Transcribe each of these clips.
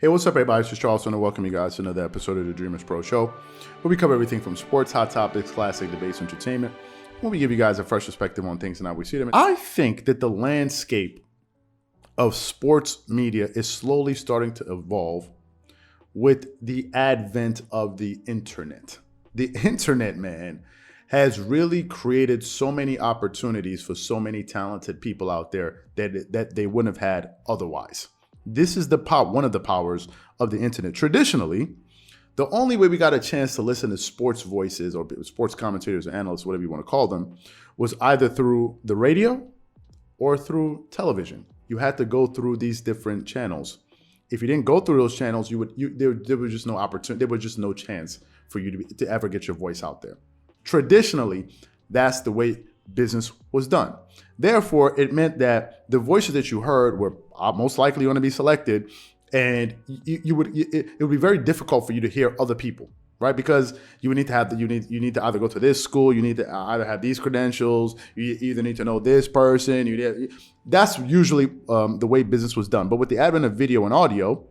Hey, what's up, everybody? It's just Charles, and welcome you guys to another episode of the Dreamerspro Show, where we cover everything from sports, hot topics, classic debates, entertainment, where we give you guys a fresh perspective on things and how we see them. I think that the landscape of sports media is slowly starting to evolve with the advent of the internet. The internet, man, has really created so many opportunities for so many talented people out there that they wouldn't have had otherwise. This is one of the powers of the internet. Traditionally, the only way we got a chance to listen to sports voices or sports commentators or analysts, whatever you want to call them, was either through the radio or through television. You had to go through these different channels. If you didn't go through those channels, there was just no opportunity. There was just no chance for you to ever get your voice out there. Traditionally, that's the way business was done. Therefore, it meant that the voices that you heard were most likely going to be selected, and it would be very difficult for you to hear other people, right? Because you would need to have you need to either go to this school, you need to either have these credentials, you either need to know this person. That's usually the way business was done. But with the advent of video and audio,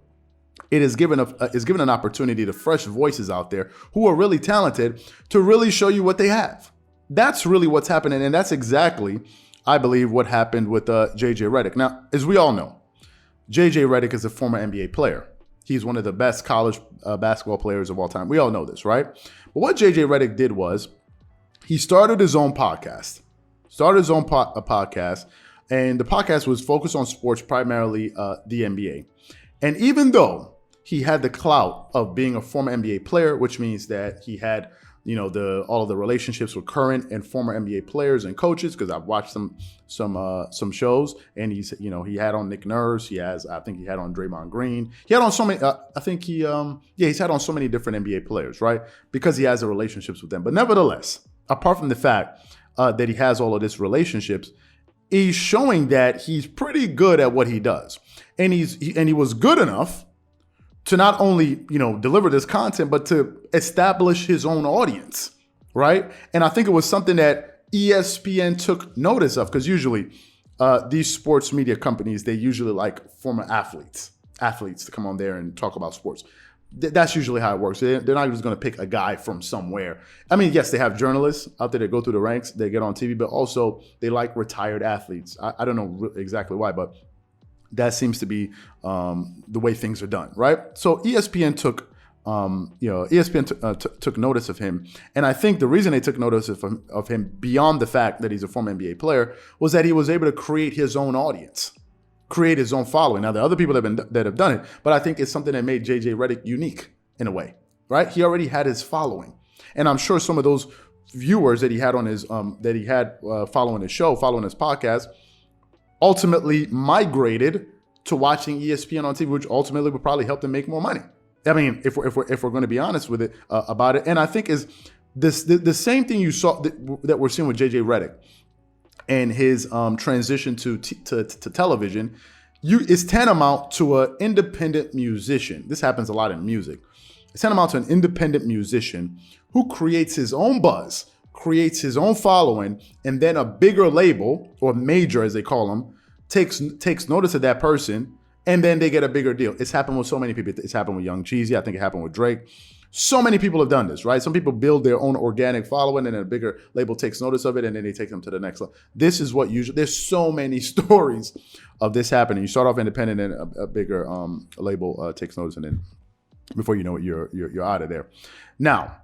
it is given an opportunity to fresh voices out there who are really talented to really show you what they have. That's really what's happening, and that's exactly, I believe, what happened with J.J. Redick. Now, as we all know, J.J. Redick is a former NBA player. He's one of the best college basketball players of all time. We all know this, right? But what J.J. Redick did was he started his own podcast. And the podcast was focused on sports, primarily the NBA. And even though he had the clout of being a former NBA player, which means that he had all of the relationships with current and former NBA players and coaches, because I've watched some shows, and he had on Nick Nurse, I think he had on Draymond Green, he had on so many, he's had on so many different NBA players, right? Because he has the relationships with them. But nevertheless, apart from the fact that he has all of these relationships, he's showing that he's pretty good at what he does, and he was good enough to not only, deliver this content, but to establish his own audience, right? And I think it was something that ESPN took notice of, because usually these sports media companies, they usually like former athletes to come on there and talk about sports. That's usually how it works. They're not just going to pick a guy from somewhere. I mean, yes, they have journalists out there that go through the ranks, they get on TV, but also they like retired athletes. I don't know exactly why, but that seems to be the way things are done, right? So ESPN took notice of him, and I think the reason they took notice of him beyond the fact that he's a former NBA player was that he was able to create his own audience, create his own following. Now there are other people that have done it, but I think it's something that made J.J. Redick unique in a way, right? He already had his following, and I'm sure some of those viewers that he had on his following his show, following his podcast, ultimately migrated to watching ESPN on TV, which ultimately would probably help them make more money. I mean, if we're going to be honest with it about it, and I think is this the same thing you saw that we're seeing with J.J. Redick and his transition to television. It's tantamount to an independent musician. This happens a lot in music. It's tantamount to an independent musician who creates his own buzz, creates his own following, and then a bigger label, or major as they call them, takes notice of that person, and then they get a bigger deal. It's happened with so many people. It's happened with Young Jeezy. I think it happened with Drake. So many people have done this, right? Some people build their own organic following, and then a bigger label takes notice of it, and then they take them to the next level. This is what usually, there's so many stories of this happening. You start off independent, and a bigger label takes notice, and then before you know it, you're out of there. Now,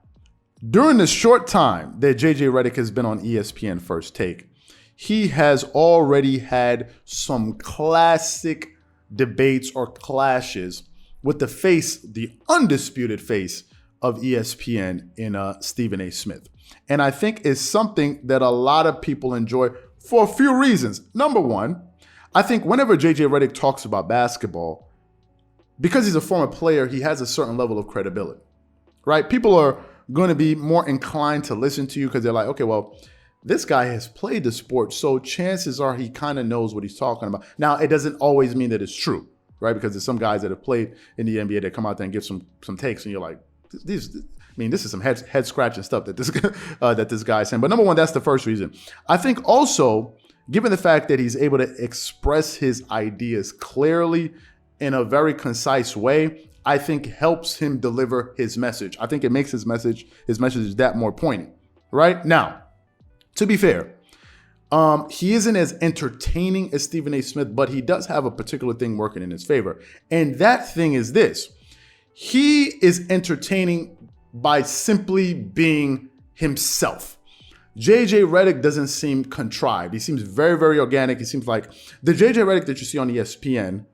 during the short time that J.J. Redick has been on ESPN First Take, he has already had some classic debates or clashes with the undisputed face of ESPN in Stephen A. Smith. And I think it's something that a lot of people enjoy for a few reasons. Number one, I think whenever J.J. Redick talks about basketball, because he's a former player, he has a certain level of credibility, right? People are going to be more inclined to listen to you because they're like, okay, well, this guy has played the sport, so chances are he kind of knows what he's talking about. Now, it doesn't always mean that it's true, right? Because there's some guys that have played in the NBA that come out there and give some takes, and you're like, this is some head scratching stuff that this guy's saying. But number one, that's the first reason. I think also, given the fact that he's able to express his ideas clearly in a very concise way, I think helps him deliver his message. I think it makes his message that more poignant, right? Now, to be fair, he isn't as entertaining as Stephen A. Smith, but he does have a particular thing working in his favor. And that thing is this. He is entertaining by simply being himself. JJ Redick doesn't seem contrived. He seems very, very organic. He seems like the JJ Redick that you see on ESPN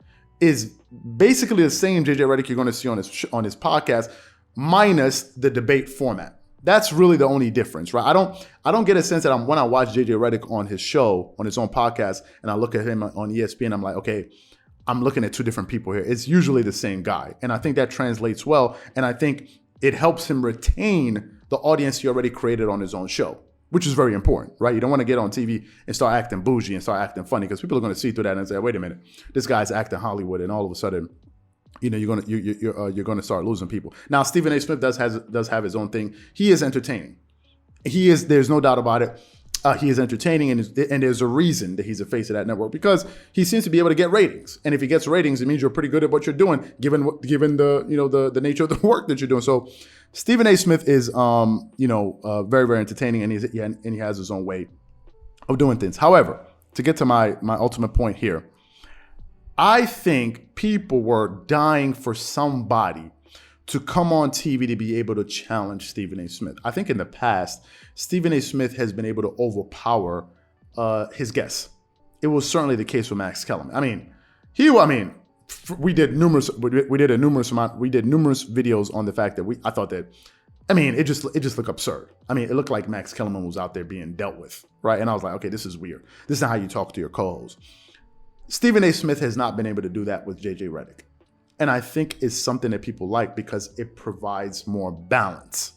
is basically the same JJ Redick you're going to see on his podcast, minus the debate format. That's really the only difference, right? I don't get a sense that when I watch JJ Redick on his show, on his own podcast, and I look at him on ESPN, I'm like, okay, I'm looking at two different people here. It's usually the same guy. And I think that translates well. And I think it helps him retain the audience he already created on his own show, which is very important, right? You don't want to get on TV and start acting bougie and start acting funny, because people are going to see through that and say, wait a minute, this guy's acting Hollywood, and all of a sudden, you're going to start losing people. Now, Stephen A. Smith does have his own thing. He is entertaining. There's no doubt about it. He is entertaining, and there's a reason that he's the face of that network, because he seems to be able to get ratings. And if he gets ratings, it means you're pretty good at what you're doing, given the nature of the work that you're doing. So Stephen A. Smith is very, very entertaining, and he has his own way of doing things. However, to get to my ultimate point here, I think people were dying for somebody to come on TV to be able to challenge Stephen A. Smith. I think in the past, Stephen A. Smith has been able to overpower his guests. It was certainly the case with Max Kellerman. We did numerous videos on the fact that it just looked absurd. It looked like Max Kellerman was out there being dealt with, right? And I was like, okay, this is weird. This is not how you talk to your co-host. Stephen A. Smith has not been able to do that with JJ Redick. And I think it's something that people like because it provides more balance.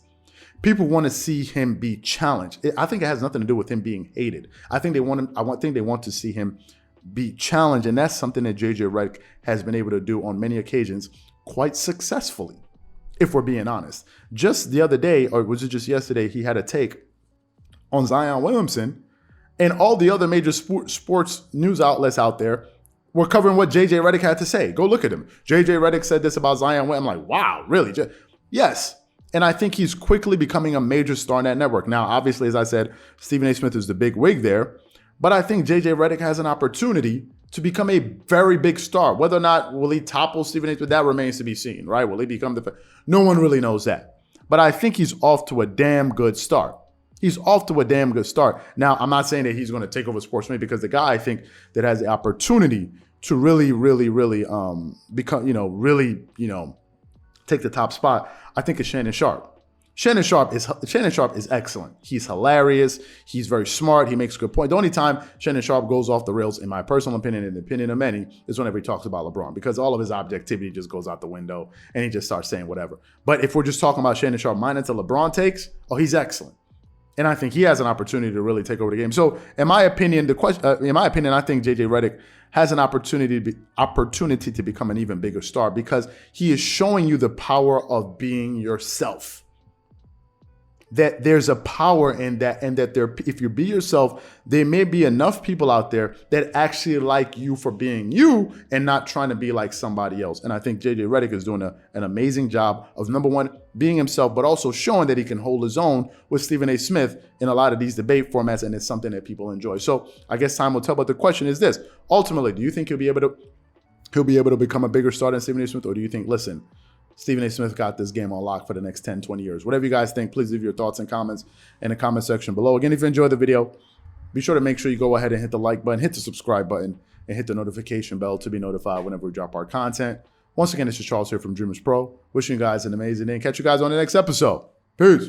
People want to see him be challenged. I think it has nothing to do with him being hated. I think they want to see him be challenged, and that's something that JJ Redick has been able to do on many occasions quite successfully, if we're being honest. Just the other day, or was it just yesterday, he had a take on Zion Williamson, and all the other major sports news outlets out there were covering what JJ Redick had to say. Go look at him. JJ Redick said this about Zion Williamson. I'm like, wow, really? Yes. And I think he's quickly becoming a major star in that network. Now, obviously, as I said, Stephen A. Smith is the big wig there. But I think JJ Redick has an opportunity to become a very big star. Whether or not will he topple Stephen A. Smith, that remains to be seen, right? Will he become no one really knows that. But I think he's off to a damn good start. Now, I'm not saying that he's going to take over sports media, because the guy I think that has the opportunity to really, really, really become, take the top spot, I think is Shannon Sharpe. Shannon Sharpe is excellent. He's hilarious. He's very smart. He makes a good point. The only time Shannon Sharpe goes off the rails, in my personal opinion and the opinion of many, is whenever he talks about LeBron, because all of his objectivity just goes out the window and he just starts saying whatever. But if we're just talking about Shannon Sharpe minus the LeBron takes, he's excellent. And I think he has an opportunity to really take over the game. So, in my opinion, I think JJ Redick has an opportunity to become an even bigger star, because he is showing you the power of being yourself. That there's a power in that, and that if you be yourself, there may be enough people out there that actually like you for being you and not trying to be like somebody else. And I think JJ Redick is doing an amazing job of, number one, being himself, but also showing that he can hold his own with Stephen A. Smith in a lot of these debate formats, and it's something that people enjoy. So I guess time will tell, but the question is this. Ultimately, do you think he'll be able to become a bigger star than Stephen A. Smith, or do you think, listen, Stephen A. Smith got this game on lock for the next 10, 20 years? Whatever you guys think, please leave your thoughts and comments in the comment section below. Again, if you enjoyed the video, be sure to make sure you go ahead and hit the like button, hit the subscribe button, and hit the notification bell to be notified whenever we drop our content. Once again, this is Charles here from Dreamerspro. Wishing you guys an amazing day, and catch you guys on the next episode. Peace.